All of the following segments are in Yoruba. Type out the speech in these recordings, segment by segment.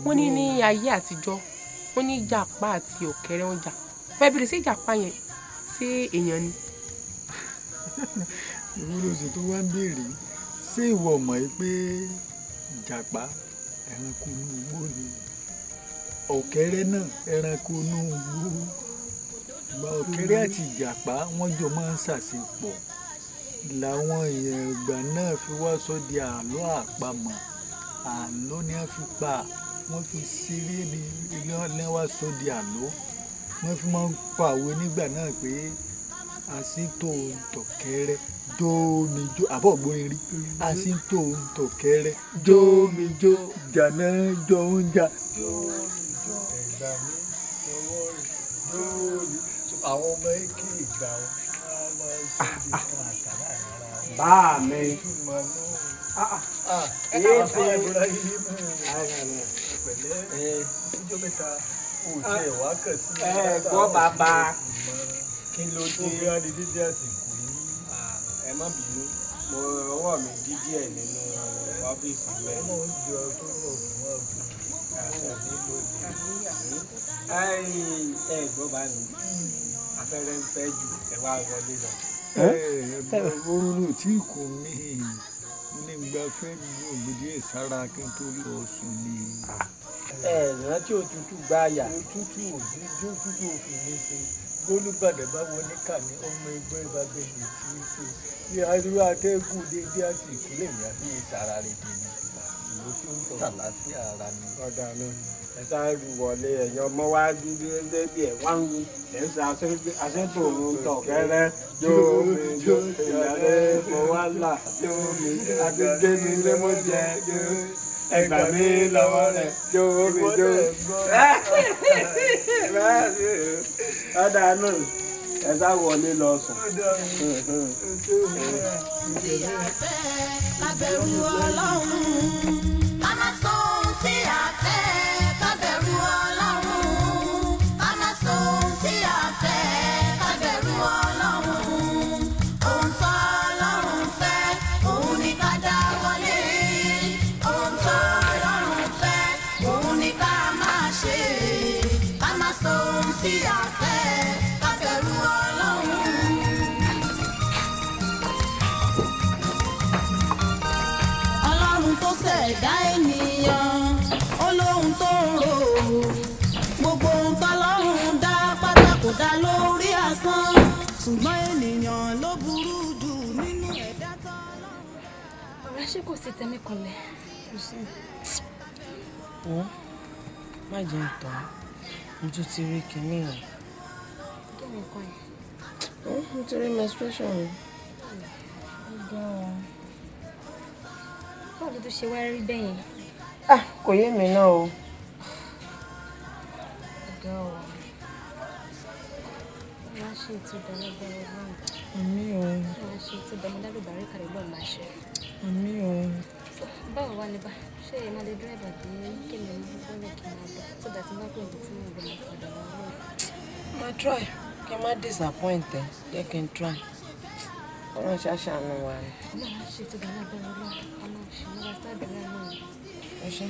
wọ́n ní ayé àtijọ́ wọ́n ní ìjàpá àti ọ̀kẹ́rẹ́ wọn jà fẹ́ bèrè sí ìjàpá yẹn ṣé èèyàn ni. ìwúlò sì tó wá ń béèrè ṣé ìwọ mọ̀ ẹ́ pé ìjàpá ẹranko inú igbó ni ọ̀kẹ́rẹ́ náà ẹranko inú igbó ìgbà ọ̀kẹ́rẹ́ àti ìjàpá wọ́n jọ máa ń ṣàṣepọ̀ làwọn èèyàn ìgbà náà fi wá sọ di àlọ́ àpamọ̀ àlọ́ ni wọ́n fi pa wọ́n fi ṣeré ní ilé wa sọ di àlọ́ wọ́n fi máa ń pàwé nígbà náà pé àsìntò tọ̀kẹ́rẹ́ jómijó àbọ̀ gbórin rí àsìntò tọ̀kẹ́rẹ́ jómijó jàná jọ ń jà. jómijó ẹ̀gbà mi ọwọ́ rẹ̀ jómi àwọn ọmọ èké ìgbà wọn á máa ṣe ìdíkan àkàrà ara wọn. bá mi. èyí ṣe ìbúra yìí mú pẹ̀lẹ́ ìjọ mẹ́ta ó tiẹ̀ wá kàn sí i. gbọ́ bàbá kí ló dé bí wọ́n di dídí àsìkò yìí. ẹ má bínú mo ọwọ́ mi dí díẹ̀ nínú ọ́fíìsì rẹ̀. ọmọ oúnjẹ tó rọ̀ fún ọ̀gbìn àṣàbí lóde. ẹ gbọ́ bá mi afẹ́rẹ́ ń fẹ́ jù ẹ wá wọlé lọ. oorun ló tí kò mí ní gbafẹ́ ògbódì ìsára kí n tó lọ sùn ni. rántí òtútù gbáàyà. òtútù òbí jó òtútù òfin mi ṣe gbólúbàdàn bá wọlé kà ní ọmọ ẹgbẹ́ ìbágbẹ́yẹ tí í ṣe bí ariwo atẹ́gùn dédé àsìkò lèmi àti ìsara rẹ̀ dèmi ìlú tó ń tọ̀ àlàáfíà ara mi. ọ̀dà náà ẹ sáré wọlé ẹ̀yàn ọmọ wa dúdú ẹgbẹ́ ẹ̀ wá ń wí ẹ̀ ń sọ àṣẹ́tò òun tọ̀kẹ́rẹ́ jómijó ìyàlẹ́ mọ wá là jómijó àdéjé mi lẹ́mọ̀jẹ́ ẹgbà mi lọ́wọ́ rẹ̀ jómijó. ọ̀dà náà ẹ sá wọlé lọ sùn. Lábẹ̀rù Ọlọ́run ká má sọ ohun tí a fẹ́. Lábẹ̀rù Ọlọ́run ká má sọ ohun tí a fẹ́. Lábẹ̀rù Ọlọ́run ohun tó Ọlọ́run fẹ́ òun ni ká dá wọlé. Ohun tó Ọlọ́run fẹ́ òun ni ká máa ṣe. Ká má sọ ohun tí a fẹ́. Lábẹ̀rù Ọlọ́run. Ọlọ́run tó ṣẹ̀dá ènìyàn olóhun tó ń rò gbogbo ohun tọ́lọ́run dá pátá kò dá lórí asán ṣùgbọ́n ènìyàn ló burú jù nínú ẹ̀dá tọ́lọ́run. ọ̀rẹ́ ṣé kò sí tẹ́mí kanlẹ̀ kò sí. wọ́n má jẹ́ ìtàn mo tún ti rí kinní yẹn. kí ni nǹkan yẹn. mo ti rí menstruation mi. báwo ló tún ṣe wá rí bẹ́ẹ̀ yẹn. kò yé mi náà o. wọ́n á ṣe ìtúdà lágbára náà. àmì o. wọ́n á ṣe ìtúdà mo dárúbà rí kàrí lọ́ọ̀ máa ṣe. àmì o. báwo wá ní bá ṣé ẹ máa lè dírẹ́bà bí kémi ní bọ́lẹ̀ kí n máa bọ̀ tó dà tí bá pè ní tí mo bọ̀ máa padà wá lọ́wọ́. má try kí n má disappoint ẹ jẹ́ kí n try. ọlọ́run ṣàṣàánú wa rẹ̀. náà á ṣe ìtúdà lágbára náà a máa ṣe lọ́wọ́ sáàdúrà náà. ẹ ṣe.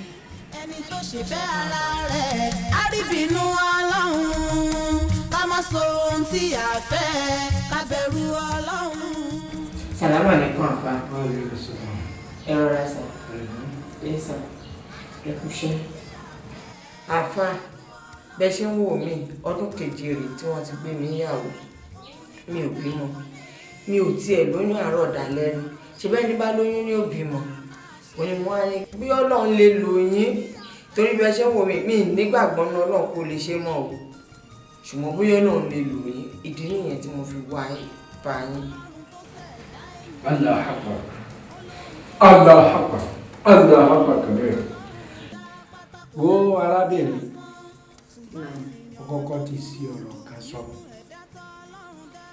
ẹni tó ṣe fẹ́ ara rẹ̀ á rí bínú Ọlọ́run ká má sọ ohun tí a fẹ́ ká bẹ̀rù Ọlọ́run. Salamu alaikum Alfa. Ẹ rọra sà. Ẹ sà. Ẹ kúṣẹ́. Alfa, bẹ́ẹ̀ ṣe ń wò mí ọdún keje rèé tí wọ́n ti gbé mi níyàwó. Mi ò bímọ. Mi ò tiẹ̀ lóyún àárọ̀ dalẹ́ rí. Ṣé bẹ́ẹ̀ ni bá lóyún ní òbímọ? Òní mo wá ní bí Ọlọ́run lè lò yín torí bẹ́ẹ̀ ṣe ń wò mí mi nígbàgbọ́ náà Ọlọ́run kò lè ṣe mọ́ o. Ṣùgbọ́n bóyá Ọlọ́run lè lò yín ìdí nìyẹn tí mo fi wá bá yín. Allah akbar. Allah akbar. ọ̀dọ̀ àpapọ̀ rẹ̀. Wo arábìnrin ọkọ̀ọ̀kọ̀ ti sí ọ̀rọ̀ kan sọ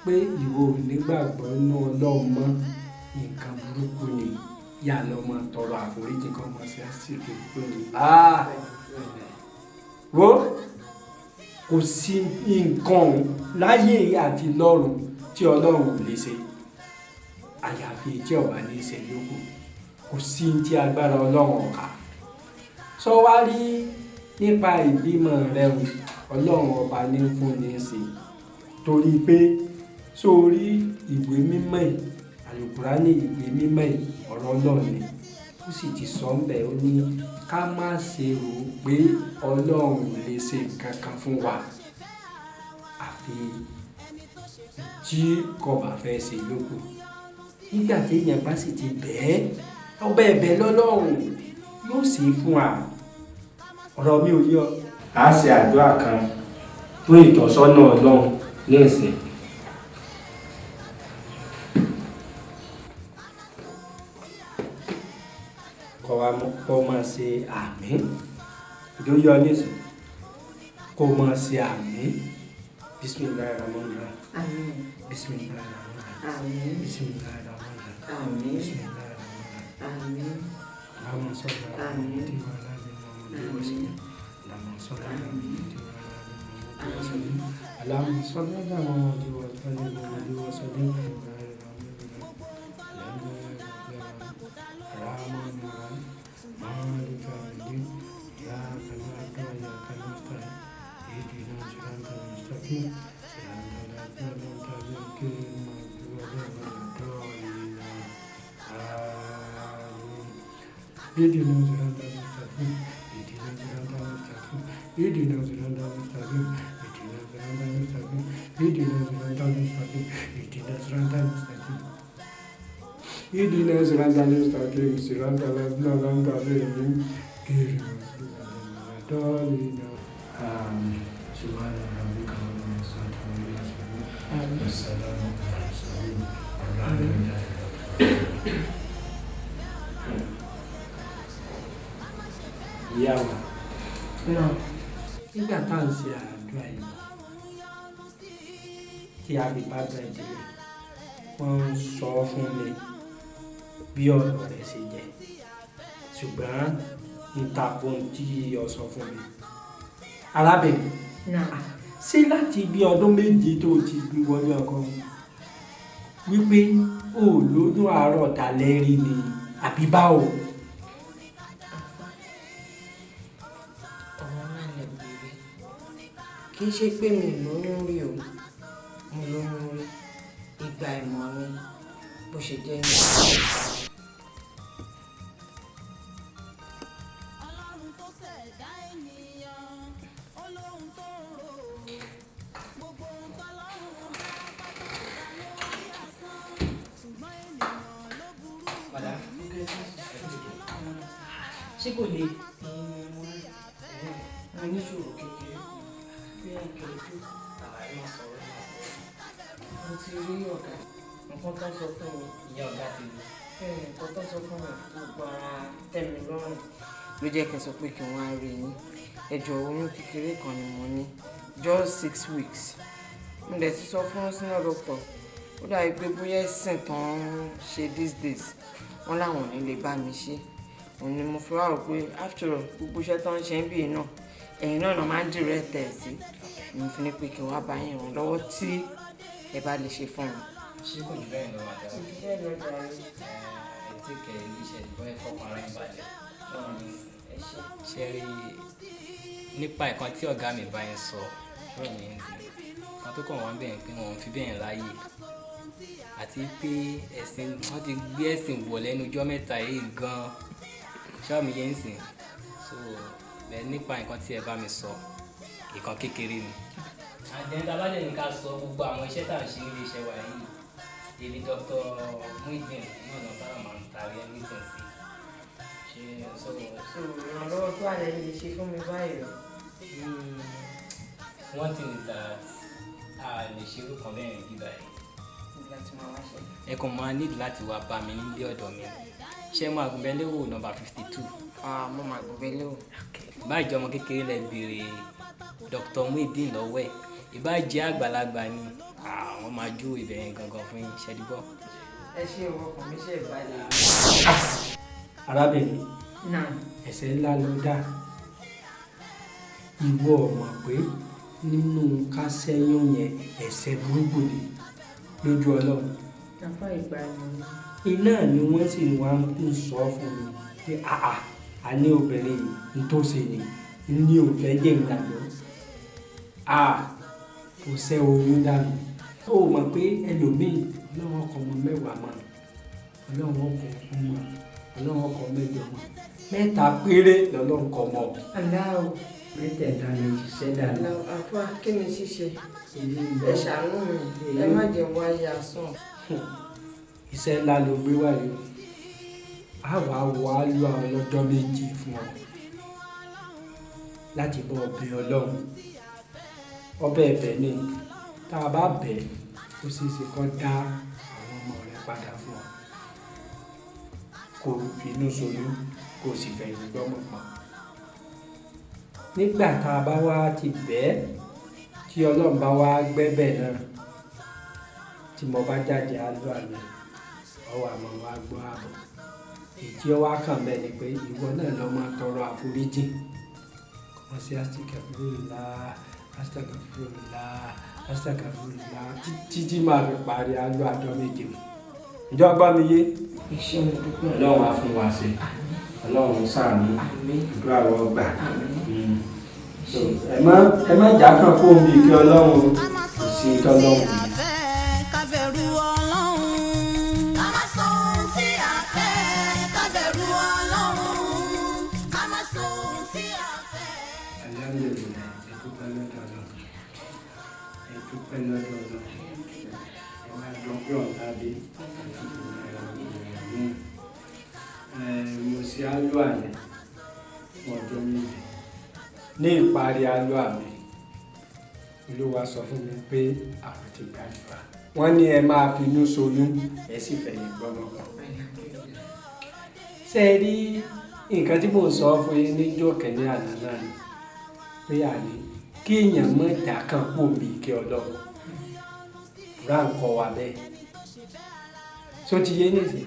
pé ìwọ ò nígbàgbọ́ inú Ọlọ́run mọ́ nǹkan burúkú ni yà lọ máa tọrọ àforíjì kan mọ́ sí àṣìkò pé wo kò sí nǹkan láyé àti lọ́run tí Ọlọ́run ò lè ṣe àyàfi tí ọba ní í ṣe yòókù kò sí tí agbára Ọlọ́run ọ̀ka sọ wá rí nípa ìbímọ rẹ o Ọlọ́run ọba ní fún ní í ṣe torí pé sórí ìwé mímọ́ yìí Àlùkùránì ìwé mímọ́ yìí ọ̀rọ̀ Ọlọ́run ni ó sì ti sọ ń bẹ̀ ó ní ká má ṣe rò ó pé Ọlọ́run ò lè ṣe nǹkan kan fún wa àfi tí kò bá fẹ́ ṣe yòókù nígbà tí èèyàn bá sì ti bẹ́ẹ̀ ọbẹ̀ ẹ̀bẹ̀ lọ́lọ́run yóò ṣe fún wa ọ̀rọ̀ mi ò yọ. a ṣe àdúrà kan fún ìtọ́sọ́nà Ọlọ́run ní ìsìn. kọ́ máa ṣe àmín ìjọ yọ nísìn kó máa ṣe àmín bismillahirrahmanirrahim bismillahirrahmanirrahim bismillahirrahmanirrahim bismillahirrahmanirrahim اللهم صل على محمد وعلى ال محمد وسلم اللهم صل على محمد وعلى ال محمد وسلم اللهم صل على محمد وعلى ال محمد وسلم اهدنا صراط المستقيم اهدنا صراط المستقيم اهدنا صراط المستقيم اهدنا صراط المستقيم اهدنا صراط المستقيم صراط الذين أنعمت عليهم غير المغضوب عليهم آمين سبحان ربك رب العزة عما يصفون والسلام على المرسلين والحمد لله ìyá wa nígbà tá à ń ṣe àdúrà yìí tí a fi bá gba ìdílé wọ́n ń sọ fún mi bí ọ̀rọ̀ rẹ̀ ṣe jẹ́ ṣùgbọ́n ìtàkùn tí o sọ fún mi arábìnrin ṣé láti bí ọdún méje tó ti gbé wọlé ọkọ wípé o lóyún àárọ̀ dalẹ́ rí ni àbí báwo. kì í ṣe pé mi lóyún rí o mo lóyún rí ìgbà ìmọ̀ mi bó ṣe jẹ́ ní. ṣé kò lè mo níṣòro kékeré bí ẹnkẹ̀ẹ́jú àárín sọ̀rọ̀ náà mo ti rí ọ̀gá nǹkan tó sọ fún mi ìyá ọ̀gá ti lù nǹkan tó sọ fún mi gbogbo ara tẹ̀mí lọ́rùn ló jẹ́ kí n sọ pé kí wọ́n á rí yín ẹ̀jọ̀ oyún kékeré kan ni mo ní just 6 weeks mo dẹ̀ ti sọ fún senior doctor ó dàbí pé bóyá ẹ̀sìn tán ń ṣe these days wọ́n láwọn ò ní lè bá mi ṣe òun ni mo fi wá rò pé after all gbogbo iṣẹ́ tó ń ṣe ń bì náà ẹ̀yin náà máa ń direct ẹ̀ sí mo fi ní pé kí wọ́n á bá yín ràn lọ́wọ́ tí ẹ bá lè ṣe fún mi. ṣé kò jù bẹ́ẹ̀ lọ́wọ́ àdáwọ̀ ìdílé ló darí. ẹ tí kẹ̀ ẹ́ iṣẹ́ ìbọn ẹ̀fọ́ kan ara ń balẹ̀ ẹ ṣe. ṣe rí nípa nǹkan tí ọ̀gá mi bá yẹn sọ ṣọ́ọ̀ mi ń sìn kan tó kàn wọ́n bẹ̀rẹ̀ pé wọ́n fi bẹ́ẹ̀ láàyè àti pé ẹ̀sìn wọ́n ti gbé ẹ̀sìn wọ̀ lẹ́nu ọjọ́ mẹ́ta yìí gan-an ṣọ́ọ̀ mi yẹn ń sìn so bẹ́ẹ̀ nípa nǹkan tí ẹ bá mi sọ nǹkan kékeré ni. àjẹ́ńtà bá dẹ̀ ní ká sọ gbogbo àwọn iṣẹ́ tá à ń ṣe nílé iṣẹ́ wa yìí èmi Dr. Muideen náà lọ sábà máa ń tarí everything sí ṣe so ìrànlọ́wọ́ tó àlẹ́ lè ṣe fún mi báyìí o. one thing is that a lè ṣe irú kan bẹ́ẹ̀ bí báyìí. nígbà tí màá wá ṣe. ẹ kàn máa need láti wá bá mi nílé ọ̀dọ̀ mi ṣé mo àgùnbẹ́lẹ́wò nọ́mbà 52. Mo máa gbẹ́lẹ́ o. Báyìí jọmọ kékeré lẹ béèrè Dr. Muideen lọ́wọ́ ẹ̀ ìbá jẹ́ àgbàlagbà ni àwọn máa jó ibẹ̀ yẹn gangan fún yín ṣẹ́dúgbọ́. Ẹ ṣe ọkàn mi ṣe ìbàdàn. arábìnrin ẹ̀ṣẹ̀ ńlá ló dá ìwọ mọ̀ pé nínú kásẹ́yún yẹn ẹ̀ṣẹ̀ burúkú ni lójú Ọlọ́run. Àfá ìgbà ni. Iná ni wọ́n sì wá ń sọ fún mi pé a ní obìnrin yìí tó ṣe ni ní ò fẹ́ jẹ́ ìgbàgbọ́ kò sẹ́ oyún dànù. Ó mọ̀ pé ẹlòmíì Ọlọ́run ọkọ ọmọ mẹ́wàá mọ́ Ọlọ́run ọkọ ọmọ Ọlọ́run ọkọ mẹ́jọ mọ́ 3 péré lọ́lọ́run kọ mọ́. Aláwọ̀. Mẹ́tẹ̀ẹ̀ta ni ṣiṣẹ́ dànù. Àfá kí ni ṣíṣe? Ẹ ṣàánú mi, ẹ má jẹ́ wáyé asán. Iṣẹ́ ńlá ló gbé wáyé o. A wà wọ álú àwọn ọlọ́jọ́ méje fún ọ láti bọ́ ọbẹ̀ Ọlọ́run. Ọbẹ̀ ẹ̀bẹ̀ ni tá a bá bẹ̀ ó ṣeé ṣe kó dá àwọn ọmọ rẹ padà fún ọ. Kò finú ṣoyún kò sì fẹ̀yìn gbọ́mọ̀ pa. Nígbà tá a bá wá ti bẹ̀ tí Ọlọ́run bá wá gbẹ́bẹ̀ náà tí mo bá jáde álú àná ọwọ́ àmọ́ wa gbọ́ àbọ̀. Ètí ọwọ́ kàn bẹ́ẹ̀ ni pé ìwọ náà lọ máa tọrọ àforíjì. Wọ́n ṣe astagfirullah títí máa fi parí álú àjọ méje. Ìjọ gbọ́ mi yé. Ọlọ́run á fún wa ṣe. Ọlọ́run ṣàánú ìdúrà wọ́n gbà. Ẹ má jà kàn kó omi ìkẹ́ Ọlọ́run kò sí tọ́lọ́run. Mo ṣe álú àná fún ọjọ́ méje. Ní ìparí álú àmì Olúwa sọ fún mi pé àwọn ti gbàdúrà. Wọ́n ní ẹ máa finú ṣoyún ẹ sì fẹ̀yìn gbọ́mọ kan. Ṣé ẹ rí nǹkan tí mò ń sọ fún yín níjọ́ kẹ́ni àná náà ni pé àní kí èèyàn mọ̀ ìjà kan pò mí kí Ọlọ́run rà ń kọ́ wa bẹ́ẹ̀. Ṣó ti yé nìsín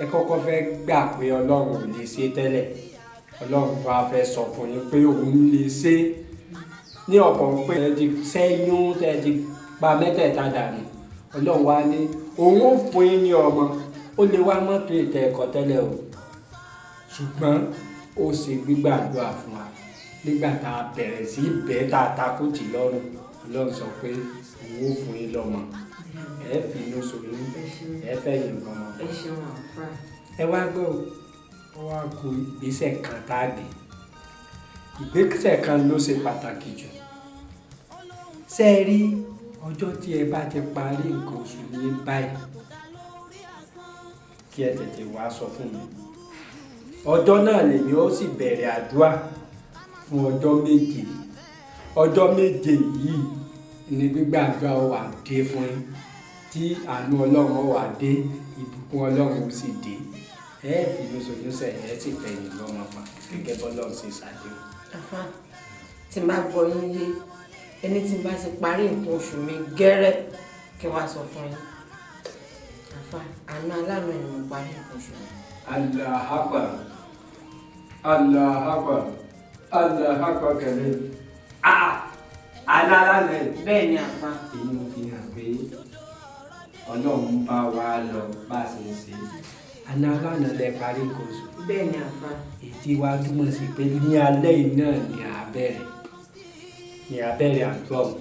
ẹ kọ́kọ́ fẹ́ gbà pé Ọlọ́run ò lè ṣe tẹ́lẹ̀ Ọlọ́run tó a fẹ́ sọ fún yín pé òun lè ṣe ní ọ̀pọ̀ pé ẹ ti sẹ́yún tẹ́ ti pa mẹ́tẹ̀ẹ̀ta dànù Ọlọ́run wá ní òun ò fún yín ní ọmọ ó lè wá mọ́tò ìtẹ̀ ẹ̀kọ́ tẹ́lẹ̀ o ṣùgbọ́n ó ṣe gbígbàdúrà fún wa nígbà tá a bẹ̀rẹ̀ sí bẹ́ẹ̀ tá a takú tì lọ́rùn Ọlọ́run sọ pé òun ò fún yín lọ́mọ ẹ fi inú ṣoyún ẹ fẹ́ yín lọ́mọ. Ẹ wá gbọ́ ọ wá kó ìgbésẹ̀ kan tá a gbé ìgbésẹ̀ kan ló ṣe pàtàkì jù. Ṣé ẹ rí ọjọ́ tí ẹ bá ti parí nǹkan oṣù ní báyìí kí ẹ tètè wá sọ fún mi. Ọjọ́ náà lèmi ó sì bẹ̀rẹ̀ àdúrà fún ọjọ́ méje. Ọjọ́ méje yìí ni gbígbàdúrà wà dé fún yín tí àánú Ọlọ́run wà dé ìbùkún Ọlọ́run sì dé. Ẹ fi inú ṣoyún sẹ̀ ẹ sì fẹ̀yìn lọ́mọ pa gẹ́gẹ́ bọ́lọ́run ṣe ṣàdéhùn. Àfá tí n bá gbọ́ yín yé ẹni tí n bá ti parí nǹkan oṣù mi gẹ́rẹ́ kí wá sọ fún yín. Àfá àná aláàánú ẹ̀ ni mo parí nǹkan oṣù mi. Allahu Akbar Allahu Akbar Allahu Akbar kẹ̀lẹ́. Aláàánú ẹ̀. Bẹ́ẹ̀ ni àfá. Èyí mo fi hàn pé Ọlọ́run bá wa lọ bá a ṣe ń ṣe. Àná aláàánú lẹ parí nǹkan oṣù. Bẹ́ẹ̀ ni àfá. Ètí wa túmọ̀ sí pé ní alẹ́ yìí náà ni abẹ́rẹ́ àdúrà ọ̀hún.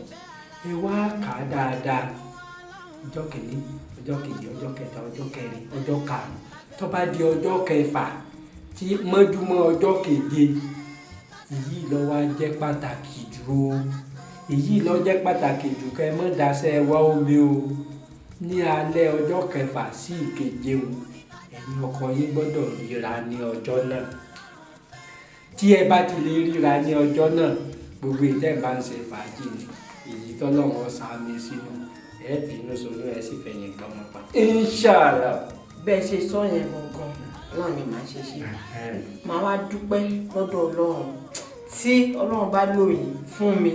Ẹ wá kà á dáadáa ọjọ́ kìíní ọjọ́ kejì ọjọ́ kẹta ọjọ́ kẹrin ọjọ́ karùn-ún tó bá di ọjọ́ kẹfà tí mọ́júmọ́ ọjọ́ keje èyí ló wá jẹ́ pàtàkì jù o èyí ló jẹ́ pàtàkì jù kẹ́ ẹ mọ́ daṣẹ́ wá omi o ní alẹ́ ọjọ́ kẹfà sí ìkeje o ẹ̀yin ọkọ yín gbọ́dọ̀ ríra ní ọjọ́ náà. Tí ẹ bá ti lè ríra ní ọjọ́ náà gbogbo ìtẹ́ bá ń ṣe fàájì ni èyí tọ́lọ́run sàmì sínú ẹ fi inú ṣoyún ẹ sì fẹ̀yìn gbọ́mọ pa. Inshallah. Bẹ́ẹ̀ ṣe sọ yẹn gangan náà ni màá ṣe ṣe màá wá dúpẹ́ lọ́dọ̀ Ọlọ́run tí Ọlọ́run bá lóyìn fún mi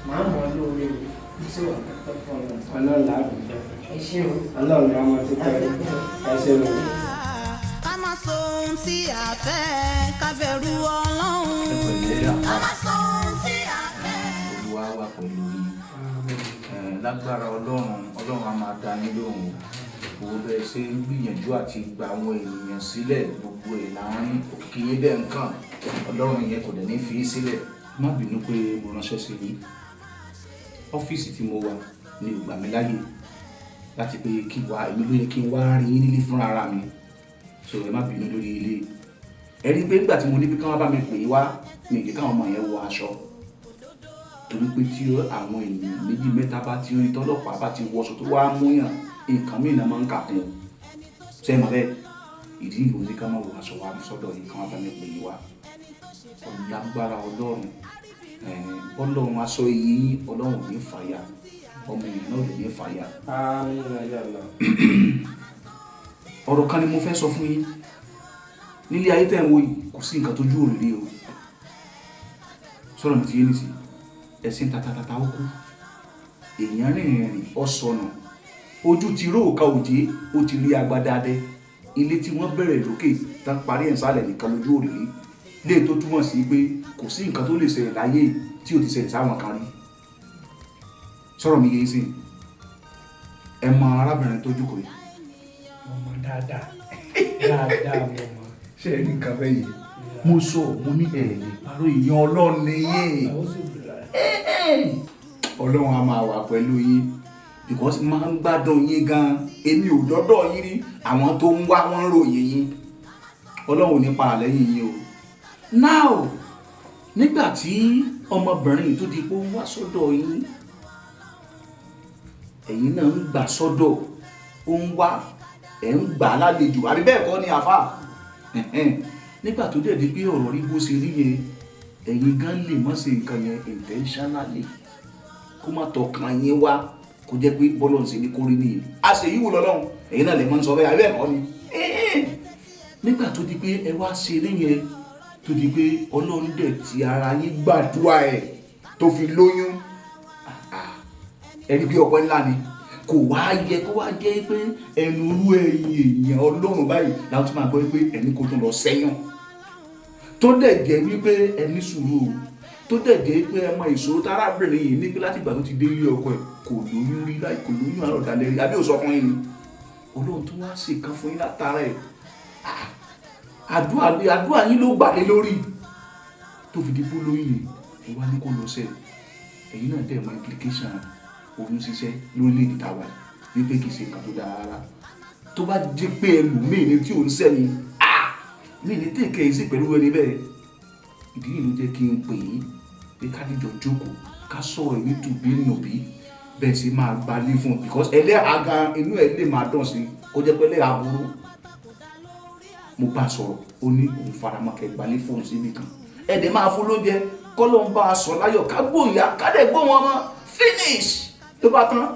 màá mọ̀ ọ́ lóore mi tí wọ́n fẹ́ fún ọ. Ọlọ́run làárọ̀ jẹ́. Ẹ ṣé o. Ọlọ́run ni ọmọ tó pẹ́ ẹ ṣe o. Ká má sọ ohun tí a fẹ́ ká bẹ̀rù Ọlọ́run. Ká má sọ ohun tí a fẹ́. Olúwa wà pẹ̀lú yín. Lágbára Ọlọ́run á máa dá yín lóhùn. Gbogbo bẹ́ẹ̀ ṣe ń gbìyànjú àti gba àwọn ènìyàn sílẹ̀ gbogbo ẹ̀ láàrin òkìyé bẹ́ẹ̀ nǹkan. Ọlọ́run yẹn kò dẹ̀ ní fi í sílẹ̀. Má bínú pé mo ránṣẹ́ sí yín. Ọ́fíìsì tí mo wà ní ò gbà mí láyè láti pé èmi ló yẹ kí n wá rí yín nílé fúnra ara mi. So ẹ má bínú lórí ilé. Ẹ rí pé nígbà tí mo ní pé káwọn bá mi pè é wá mi kí káwọn ọmọ yẹn wọ aṣọ. Torí pé tí àwọn ènìyàn méjì mẹ́ta bá ti rí tọ́lọ́pàá bá ti wọṣọ tó wá múyàn nǹkan mìíràn máa ń kà kún un. Ṣé mo bẹ́ẹ̀ ìdí ìlú ní ká má wọ aṣọ wa sọ́dọ̀ yìí káwọn bá mi pè é wá. Lágbára Ọlọ́run Ọlọ́run aṣọ iye yín Ọlọ́run ò ní fàyà ọmọ èèyàn náà ò ní fàyà. Ọ̀rọ̀ kan ni mo fẹ́ sọ fún yín nílé ayé tẹ̀ ń wo yìí kò sí nǹkan tójú òrìlé o sọ̀rọ̀ mi ti yé nìsí ẹ̀sìn tatatata ó kú èèyàn rìnrìn ọ̀sọ̀nà ojú ti ró òka òjé ó ti rí agbádá dẹ ilé tí wọ́n bẹ̀rẹ̀ lókè tán parí ẹ̀ sálẹ̀ nìkan lójú òrìlé lè tó túmọ̀ sí pé kò sí nǹkan tó lè ṣẹlẹ̀ láyé tí ò ti ṣẹlẹ̀ sáwọn kan rí sọ̀rọ̀ mi yé sí ẹ mọ arábìnrin tó jókòó yìí. Ọmọ dáadáa mo mọ̀. Ṣé ẹ ní nǹkan bẹ́ẹ̀ yìí mo sọ mo ní ẹ̀ẹ́dẹ̀ àrò ìyan Ọlọ́run ni yín Ọlọ́run á máa wà pẹ̀lú yín because máa ń gbádùn yín gan èmi ò dọ́dọ̀ yín rí àwọn tó ń wá wọ́n ròyìn yín Ọlọ́run ò ní para lẹ́yìn yín o. Now nígbà tí ọmọbìnrin tó di pé ó ń wá sọ́dọ̀ yín ẹ̀yin náà ń gbà sọ́dọ̀ ó ń wá ẹ̀ ń gbà lálejò àbí bẹ́ẹ̀ kọ́ ni àfà nígbà tó dẹ̀ di pé ọ̀rọ̀ rí bó ṣe rí yẹn ẹ̀yin gan lè má ṣe nǹkan yẹn intentionally kó má tọkàn yín wá kó jẹ́ pé bọ́lọ̀ ń ṣe ní kórè nìyẹn a ṣe yíwò lọ́lọ́run ẹ̀yin náà lè mọ́ ń sọ bẹ́ẹ̀ àbí bẹ́ẹ̀ kọ́ ni nígbà tó di pé ẹ wá ṣe rí yẹn tó di pé Ọlọ́run dẹ̀ ti ara yín gbàdúrà ẹ̀ tó fi lóyún ẹni bí ọpẹ́ ńlá ni kò wá yẹ kó wá jẹ́ pé ẹnu irú ẹ̀yin èèyàn Ọlọ́run báyìí láti máa gbọ́ pé ẹni kò tún lọ sẹ́yìn tó dẹ̀ jẹ́ wípé ẹni sùúrù tó dẹ̀ jẹ́ pé ẹ mọ ìṣòro tárábìnrin yìí ní pé láti ìgbà tó ti dé ilé ọkọ ẹ̀ kò lóyún rí láì kò lóyún àrò dalẹ̀ rí àbí ò sọ fún yín ni Ọlọ́run tó wá ṣe kan fún yín látara ẹ̀ àdúrà yín ló gbà lé lórí tó fi di bó lóyún yìí ẹ wá ní kó lọ sẹ́ẹ̀ ẹ̀yin náà dẹ̀ mọ implication oyún ṣíṣẹ́ lórílẹ̀-èdè tàwa wípé kìí ṣe nǹkan tó dára rárá tó bá jẹ́ pé ẹlòmíì ní tí ò ń sẹ́yìn mí ní tèké sí pẹ̀lú ẹni bẹ́ẹ̀ ìdí yìí ló jẹ́ kí n pè é pé ká níjọ jókòó ká sọ̀rọ̀ ní tùbí nùbí bẹ́ẹ̀ sì máa gbalé fún un because ẹlẹ́hàá gan inú ẹ̀ lè máa dùn sí kó jẹ́ pé ẹlẹ́hàá burú mo bá sọ̀rọ̀ ó ní òun faramọ́ kẹ́ gbalé fún un síbi kan ẹ̀dẹ̀ máa fún lóúnjẹ kọ́ ló ń bá a sọ láyọ̀ ká gbóòyà ká dẹ̀ gbó wọn mọ́ finish tó bá tán.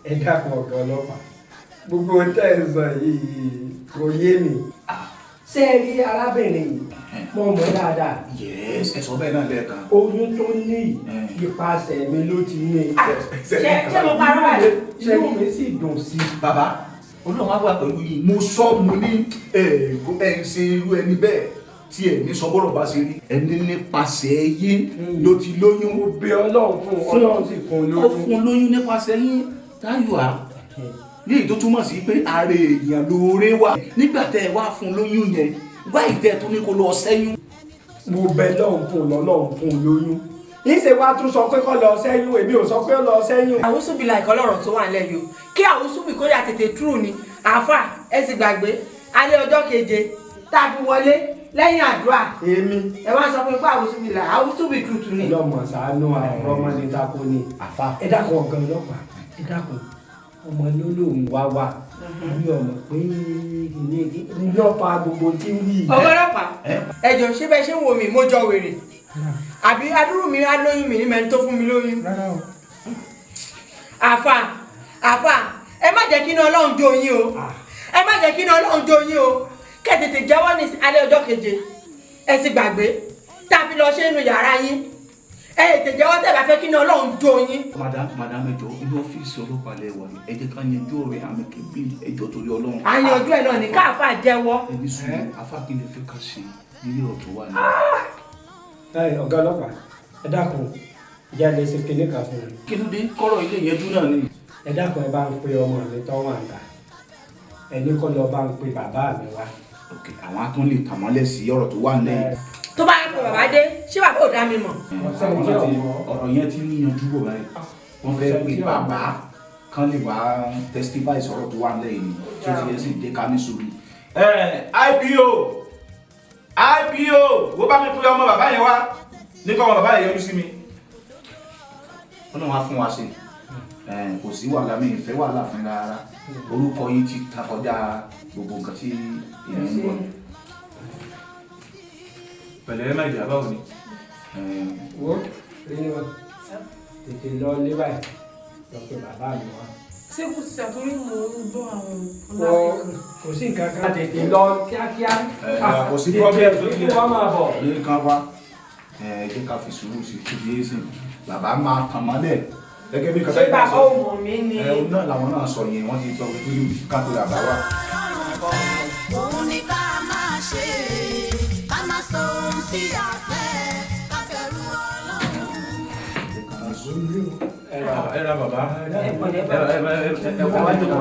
Ẹ dákun ọ̀gá ọlọ́pàá gbogbo tẹ́ ẹ sọ yìí kò yé mi. Ṣé ẹ rí arábìnrin yìí mo mọ̀ dáadáa. Yes ẹ sọ bẹ́ẹ̀ náà lẹ́ẹ̀kan. Oyún tó ní ipasẹ̀ mi ló ti ní. Ṣé mo parọ́ wà lé? Inú mi sì dùn sí i. Bàbá Ọlọ́run á wà pẹ̀lú yìí mo sọ mo ní ẹ̀ ń ṣe irú ẹni bẹ́ẹ̀ tí ẹ ní sọ́bọ̀rọ̀ bá ṣe rí ẹni nípasẹ̀ yín ló ti lóyún. Mo bẹ̀ Ọlọ́run fún Ọlọ́run sì fún lóyún. Ó fún lóyún nípasẹ̀ yín táyọ̀ á léyìí tó túmọ̀ sí pé ààrẹ èèyàn lóore wà nígbà tẹ́ ẹ wá fún lóyún yẹn wáyé tẹ́ ẹ tó ní kó lọ sẹ́yún. Mo bẹ̀ Ọlọ́run fún Ọlọ́run fún lóyún. Ìṣe wa tún sọ pé kó lọ sẹ́yún èmi ò sọ pé ó lọ sẹ́yún. Àwùsù bí láìkọ́ lọ́rọ̀ tó wà nílẹ̀ yìí o kí àwùsù bí kó yà tètè túrù ni àáfà ẹ sì gbàgbé alẹ́ ọjọ́ keje tá a fi wọlé lẹ́yìn àdúrà. Èmi. Ẹ wá sọ fún mi pé àwùsù bí là àwùsù bí tutù ni. Ọlọ́mọ ṣàánú àwọn ọmọ ní tako ni. Àfà. Ẹ dákun ọ̀gá ọlọ́pàá ẹ dákun ọmọ ló lóun wá wá ní ọmọ pé ní ọ̀pá gbogbo tí ń wí. Ọgọ́lọ́pàá ẹjọ́ ṣé bẹ́ẹ̀ ṣé ń wo mi mo jọ wèrè àbí adúrú mi á lóyún mi ní mẹ́ni tó fún mi lóyún. Àfà ẹ má jẹ́ kí iná Ọlọ́run jó yín o ẹ má jẹ́ kí iná Ọlọ́run jó yín o kẹ́ tètè jẹ́wọ́ ní alẹ́ ọjọ́ keje ẹ sì gbàgbé tá a fi lọ ṣe inú yàrá yín ẹ tètè jẹ́wọ́ tẹ́ bá fẹ́ kí iná Ọlọ́run jó yín. madam ẹjọ inú ọ́fíìsì ọlọ́pàá lẹ wà ní ẹ jẹ́ ká yanjú ọ̀rẹ́ àmì kébí ẹjọ́ torí Ọlọ́run. à ń yanjú ẹ náà ní káàfà jẹ́wọ́. ẹni sùn afá kí ni fẹ́ ká ṣe nílé ọ̀tọ̀ wà ní. ọ̀gá ọlọ́pàá ẹ dákun ìjà lè ṣe kéde kan fún mi. kí ló dé kọ́rọ̀ ilé yẹn dún náà ni. ẹ dákun ẹ bá ń pe ọmọ mi tó wà ń ta ẹni kọ́ lọ bá ń pe bàbá mi wá. ok àwọn atún lè tàn mọ́lẹ̀ sí ọ̀rọ̀ tó wà nílẹ̀. tó bá yẹ kó bàbá dé ṣé bàbá ò dá mi mọ̀. ọ̀rọ̀ yẹn ti níyanjú wò báyìí wọ́n fẹ́ pe bàbá kan lè wá testify sọ̀rọ̀ tó wà nílẹ̀ yìí tí ó ti yẹ sí ìdè ká ní sùúrù. IPO wo bá mi pe ọmọ bàbá yẹn wá ní kọ́ ọmọ bàbá yẹn yọjú sí mi. wọ́n náà wá fún wa sí kò sí wàhálà mi ìfẹ́ wàhálà fún rárá orúkọ yìí ti ta kọjá gbogbo nǹkan tí èmi ń bọ̀. pẹ̀lẹ́ má ìjà báwo ni. wo rí wọn tètè lọ lé báyìí lọ pe bàbá mi wá. ṣé kò sí àtúrí mò ń gbọ́ àwọn kò sí nǹkan kan tètè lọ kíákíá. kò sí problem tó kí wọ́n máa bọ̀. ní kan wá jẹ́ ká fi sùúrù sí kí bíyé sí bàbá máa tàn mọ́lẹ̀ gẹ́gẹ́ bí kàtà ṣé bàbá ò mọ̀ mí ni. náà làwọn náà sọ yẹn wọ́n ti sọ pé ká tó bàbá wa. òun ni ká máa ṣe ká má sọ ohun tí a fẹ́ ká bẹ̀rù Ọlọ́run. ẹ ra bàbá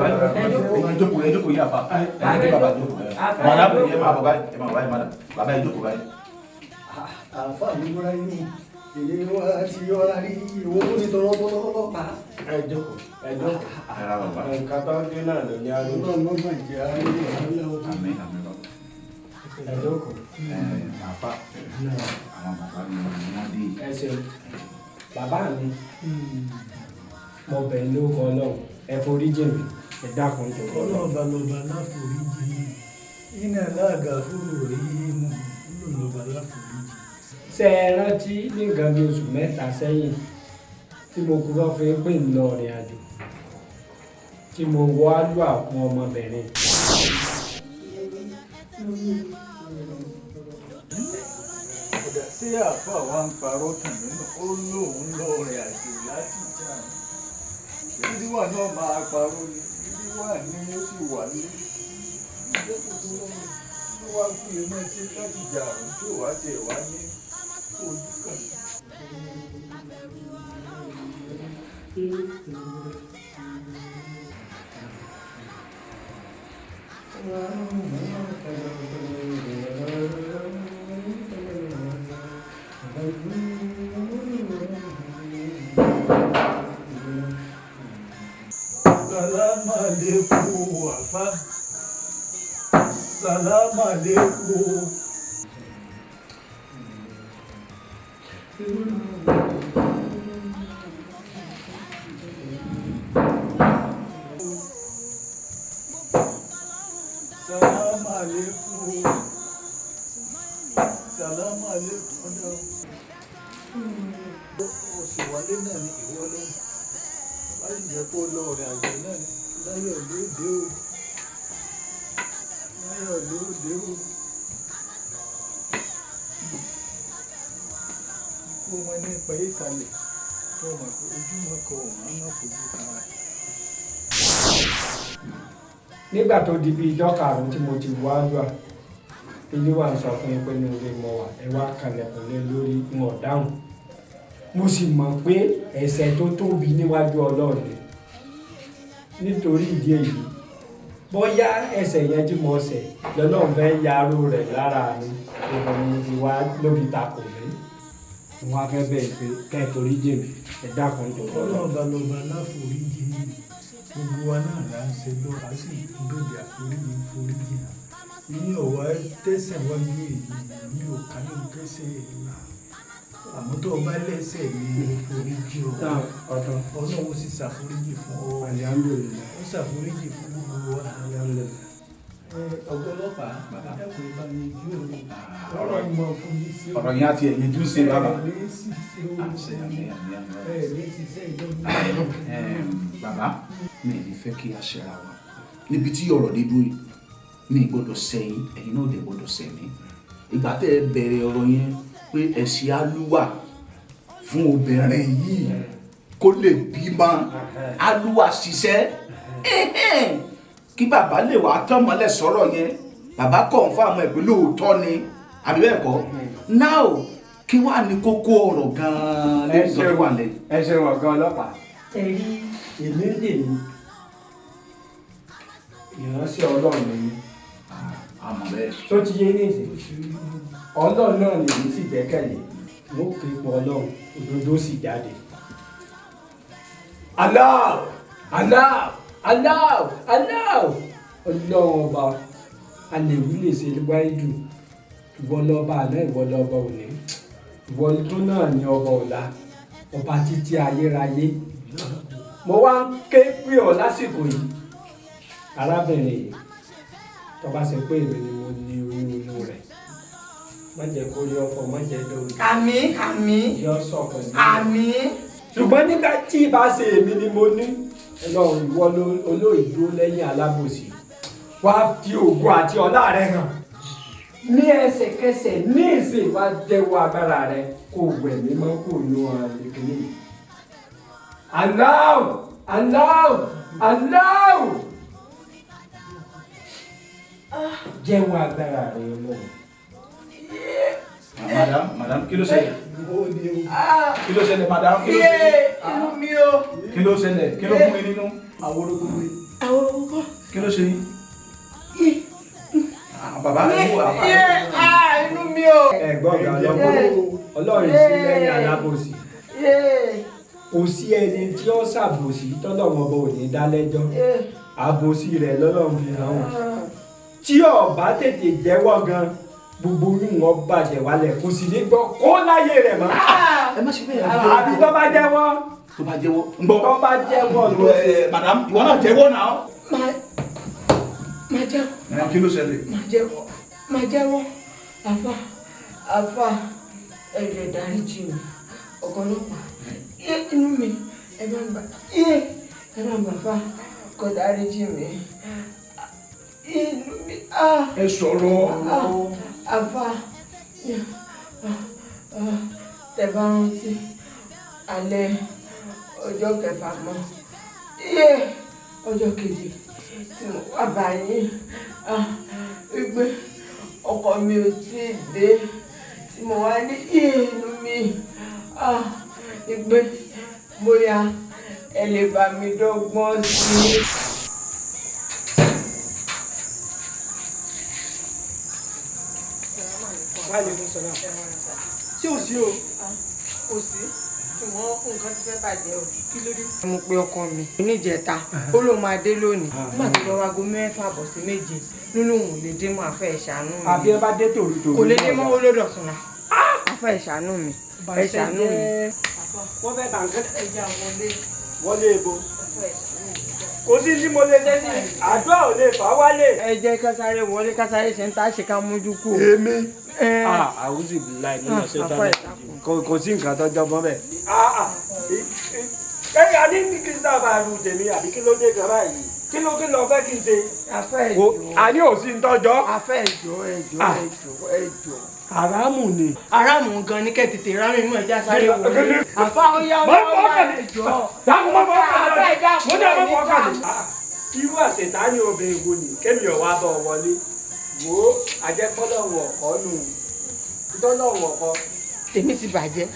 ẹ jókòó yà fa ẹ jẹ́ bàbá jókòó madam ẹ máa bọ̀ báyìí ẹ máa báyìí madam bàbá ẹ jókòó báyìí. Alfa mi múra yín èyí wá ti yọra rí ìwọ tó ti tọrọ tó lọ́pàá. ẹ jókòó. ẹ ra bàbá. nǹkan tó ń dín náà ló ní arúgbó. Ọlọ́run ló máa jẹ́ àárín ìwà ọ̀tún. àmín bàbá. ẹ jókòó. àfa àwọn bàbá mi wọ́n dé. ẹ ṣeun bàbá mi mo bẹ̀ ní orúkọ Ọlọ́run ẹ forí jì mí ẹ dákun tó kọ́ lọ. Ọlọ́ba lọ́ba láforíjì iná láàgà fúrò rí mú lọ́ba láforíjì. ṣé ẹ rántí ní nǹkan bí oṣù mẹ́ta sẹ́yìn tí mo kúrò fi ń pè lọ ìrìn àjò tí mo wọ́ á lù àpò ọmọbìnrin. Ọ̀dà sí àfà wa ń parọ́ tàn nínú ó lóun lọ rìn àjò láti jà ìdíwà náà máa parọ́ ni ìdíwà ni ó sì wà ní ìjẹ́kùn tó lọ́wọ́ ló wá fún iná sí láti jà àrùn tí ò wá tiẹ̀ wá ní ojú kan. Salamu alaikum Alfa. Salamu alaikum. Salamu alaikum. Salamu alaikum. Oṣù wọlé náà ni ìwọ ló ń báyìí jẹ́ kó lọ rìn àjò náà ni láyọ̀ lóde o. Láyọ̀ lóde o. Kó wọn ní ipa ìkàlẹ̀ tó mọ̀ pé ojúmọ́ kan ò máa má fojú kan rẹ̀. nígbà tó di bí ijọ́ karùn-ún tí mo ti wá lùà ilé wa ń sọ fún yín pé ní orí mo wà ẹ wá kalẹ̀kùn lé lórí wọn dáhùn mo sì mọ̀ pé ẹ̀ṣẹ̀ tó tóbi níwájú Ọlọ́run nítorí ìdí èyí bóyá ẹ̀ṣẹ̀ yẹn tí mo ṣẹ̀ lọ́lọ́run fẹ́ yarú rẹ̀ lára mi obìnrin ti wá lóbi takò mí wọn á fẹ́ bẹ́ẹ̀ pé kẹ́ẹ̀torí jèmi ẹ dákun tó kọ́ lọ. Ọlọ́ba lọ́ba láforíjì gbogbo wa náà là ń ṣe lọ a sì ń bèbè àforíjì foríjì ní ọ̀wá tẹ̀sẹ̀ wájú èyí ní òkà ní kẹsẹ̀ èyí àmọ́ tó o bá lẹ́sẹ̀ ní foríjì o Ọlọ́run sì ṣàforíjì fún ọ ó ṣàforíjì fún gbogbo wa. Ọ̀gọ́lọ́pàá ẹ̀kọ́ ìbáni yóò ọ̀rọ̀ ìmọ̀ fún mi sí ọ̀rọ̀ yẹn àti ẹ̀yìn jù sí bàbá. bàbá mi ì fẹ́ kí a ṣẹra wa níbi tí ọ̀rọ̀ dé dúró mi gbọ́dọ̀ sẹ́yìn ẹ̀yin náà dẹ̀ gbọ́dọ̀ sẹ́mi ìgbà tẹ́ ẹ bẹ̀rẹ̀ ọ̀rọ̀ yẹn pé ẹ̀sìn alúwà fún obìnrin yìí kó lè bímọ alúwà ṣiṣẹ́ kí bàbá lè wá tán mọ́lẹ̀ sọ̀rọ̀ yẹn bàbá confirm ẹ̀ pé lóòótọ́ ni àbí bẹ́ẹ̀ kọ́ now kí wàá ní kókó ọ̀rọ̀ gan-an lẹ́yìn tó wà lẹ́yìn. ẹ ṣeun ọ̀gá ọlọ́pàá ẹ̀rí èmi ń dè mí ìránṣẹ́ ọlọ́run ni àmọ́ bẹ́ẹ̀. tó ti yé ní ìsìn ọlọ́run náà lèmi sì gbẹ́kẹ̀lé mo pè pọ̀ ọlọ́run òdodo sì jáde. Allah Allah Allah Allah ọlọ́run ọba alèwí lè ṣe wáyé ìwọ lọ́ba àná ìwọ lọ́ba òní ìwọ tó náà ní ọba ọ̀la ọba títí ayérayé mo wá ń ké pè ọ́ lásìkò yìí arábìnrin yìí tó bá ṣe pé èmi ni mo ní oyún inú rẹ̀ má jẹ́ kó rí ọ̀fọ̀ má jẹ́ lórí. àmín àmín yọ sọ pẹ̀lú. àmín. ṣùgbọ́n nígbà tí ìbá ṣe èmi ni mo ní Ọlọ́run ìwọ olóòdúró lẹ́yìn alábòsí wá fi ògo àti ọlá rẹ hàn ní ẹsẹ̀kẹsẹ̀ ní ìsìn wá jẹ́wọ́ agbára rẹ kó wẹ̀ mí mọ́ kó nu ìkíní. Allah Allah Allah jẹ́wọ́ agbára rẹ Ọlọ́run. Madam, kí ló ṣẹlẹ̀? Kí ló ṣẹlẹ̀, madam? Kí ló ṣẹlẹ̀? Inú mi o. Kí ló ṣẹlẹ̀? Kí ló fún mi nínú? Àwòrán Kí ló ṣe yín? Bàbá inú àbá. Inú mi o. Ẹ̀gbọ́n ọ̀gá Ọlọ́run sí lẹ́yìn alábòsí. Kò sí ẹni tí ó ṣàbòsí tọ́lọ́run ọba ò ní dá lẹ́jọ́. Àbòsí rẹ̀ lọ́lọ́run fi hàn wọ́n. Tí ó bá tètè jẹ́wọ́ gan gbogbo oyún wọn bàjẹ́ wálẹ̀ kò sì ní gbọ́ kó láyé rẹ̀ mọ́. Ẹ má ṣe bẹ́ẹ̀. Àbí tó bá jẹ́wọ́. Tó bá jẹ́wọ́. ń gbọ́. Tó bá jẹ́wọ́ ló ṣe. Madam, ìwọ náà jẹ́wọ́ náà. Máa jẹ́wọ́. Kí ló ṣẹlẹ̀? Máa jẹ́wọ́. Àfà ẹ̀jẹ̀ dáríjì mi ọ̀pọ̀lọpọ̀ inú mi ẹ bá ń gbà fà kó dáríjì mi inú mi. Ẹ sọ̀rọ̀. Àfà tẹ́ bá rántí alẹ́ ọjọ́ kẹfà mọ́ ọjọ́ kejì tí mo wá báyìí wípé ọkọ mi ò tí ì dé tí mo wá ní inú mi wípé bóyá ẹ lè bá mi dọ́gbọ́n sí i. Ṣé ò sí o? Kò sí ṣùgbọ́n nǹkan ti fẹ́ bàjẹ́ o. Kí ló dé? Mo pe ọkọ mi níjẹta ó ló máa dé lónìí nígbà tó lọ wago 6 bọ̀ sí 7 nínú òun lè dé mọ́ àfẹ́ ìṣàánú mi. Àbí ẹ bá dé tòrútòrú. Kò lè dé mọ́ olódọ̀tún náà. Àfẹ́ ìṣàánú mi. Ẹ ṣàánú mi. Wọ́n fẹ́ bàǹkẹ́ Ẹja wọlé. wọlé ebo. Kò sí tí mo lè ṣe sí àdúrà ò lè fà wálé. Ẹ jẹ́ kásáré wọlé kásáré ṣe ń tá ṣe ká mójú kú. Èmi. Àwùjọ ìbílẹ̀ ìmúlẹ̀ ṣe tán. Kò sí nǹkan tó jọ mọ́ bẹ́ẹ̀. Kẹ́yà ní kí sábà lu tèmi àbí kí ló dé gan báyìí? Kí ló fẹ́ kí n ṣe? Afẹ́ ìjọ. Àní ò sí ń tọ́jọ́. Afẹ́ ìjọ. Àrámù ni. Aráàmù gan ní kẹ́tètè rámì mú ẹja sáré wọlé. Àfa ó yá Mọ́ fọ́ọ̀kàlẹ̀. ìjọ. Dákun mọ́ fọ́ọ̀kàlẹ̀. Àfẹ́ ìjà Mo ní ọmọ fọ́ọ̀kàlẹ̀. Irú àṣetá ní obìnrin wo ni kémi ọ̀wá bọ̀ wọlé? Wo àjẹkọ́lọ́wọ̀ ọ̀kọ́ nù. Ìtọ́lọ́wọ̀ ọ̀kọ́. Tèmi ti bàjẹ́.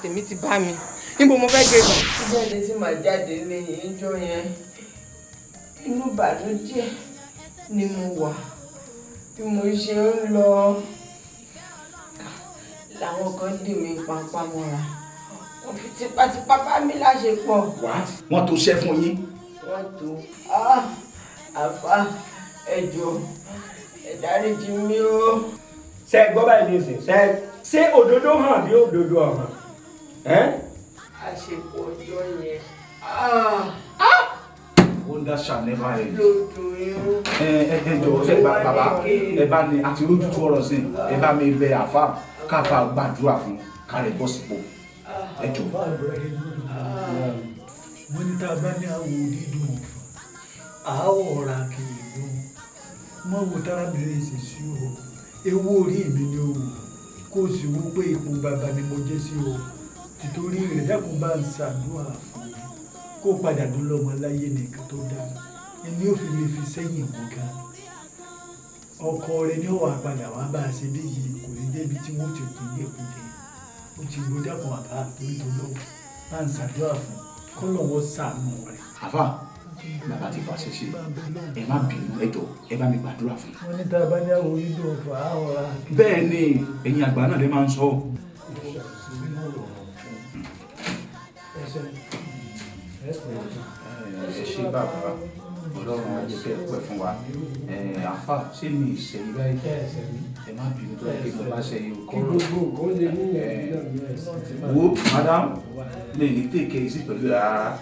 Tèmi ti bá mi. Níbo mo fẹ́ gbé gbà? Jáde tí màá jáde lẹ́yìn ìjọ yẹn. Inú ìbànújẹ́ ni mo wà. Bí mo ṣe ń lọ làwọn kan dì mí pàápàá mọ́ra. Wọ́n fi tipátipá bá mi láṣepọ̀. Wọ́n tó ṣẹ́ fún yín. Wọ́n tó Àfà ẹ jọ̀ọ́ ẹ dáríjì mí o. Ṣé gbọ́ báyìí ní ìsìn? Ṣé òdodo hàn bí òdodo hàn? Àṣepọ̀ ọjọ́ yẹn. Wonder shall never end. Lódò irun. Ẹ jọ̀wọ́ ṣe bàbá ẹ bá ní àti ojútùú ọ̀rọ̀ sí ẹ bá mi bẹ àfà káfà gbàdúrà fún kárẹ̀ bọ́ sípò. Ẹ jọ̀wọ́. Wọ́n ní tá a bá ní àwọ̀ dídùn àáwọ̀ ra kì í dùn mọ́ wo tárábìnrin sì sí o ewu orí mi ni o kó o sì wo pé ipò bàbá ni mo jẹ́ sí o tìtorí rẹ̀ dákun bá ń ṣàdúrà fún mi kó o padà dún lọ́mọ láyé nìkan tó dáa ẹni ò fi lè fi sẹ́yìn wò gan ọkọ rẹ̀ ni ó wà padà wá bá a ṣe bí yìí kò ní débi tí wọ́n ti kú ní èkúté ó ti gbó dákun àbá torí tó lọ́wọ́ bá ń ṣàdúrà fún kọ́ lọ́wọ́ ṣàánú rẹ̀. àfà bàbá ti fàṣẹ sí ẹ má bínú ẹ jọ̀ọ́ ẹ bá mi gbàdúrà fún. wọ́n ní tá a bá ní àwọn onídùn ọ̀fà àwọn ará kí. bẹ́ẹ̀ ni ẹ̀yin àgbà náà lè máa ń sọ. ẹ ṣe bàbá ọlọ́run ajẹ́kẹ́ pẹ́ fún wa àfà ṣé mi ìṣẹ̀yìn báyìí ẹ má bínú tó ẹ kí mo bá ṣe yìí kọ́ wo madam lè ní tèké sí pẹ̀lú ara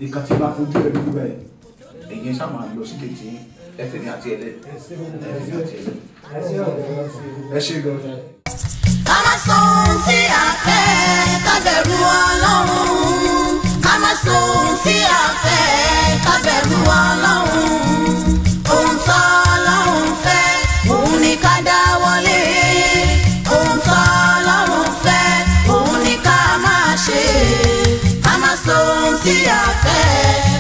ìka tí bá fojú ẹ lójú báyìí èyí sá máa lọ sí kejì ẹfẹ̀mí àti ẹlẹ́ ẹ ṣe gan. ká má sọ ohun tí a fẹ́ ká bẹ̀rù Ọlọ́run ká má sọ ohun tí a fẹ́ ká bẹ̀rù Ọlọ́run ohun tó Ọlọ́run fẹ́ òun ni ká dáwọ́lé ohun tó Ọlọ́run fẹ́ òun ni ká máa ṣe ká má sọ ohun tí a fẹ́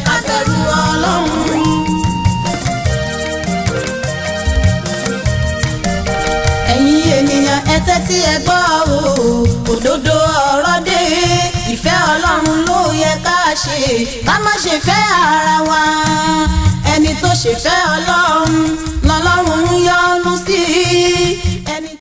ká bẹ̀rù Ọlọ́run. ẹ̀yin ènìyàn ẹ tẹ́tí ẹ gbọ́ o òdodo ọ̀rọ̀ dé ìfẹ́ Ọlọ́run ló yẹ ká ṣe ká má ṣe fẹ́ ara wa ẹni tó ṣe fẹ́ Ọlọ́run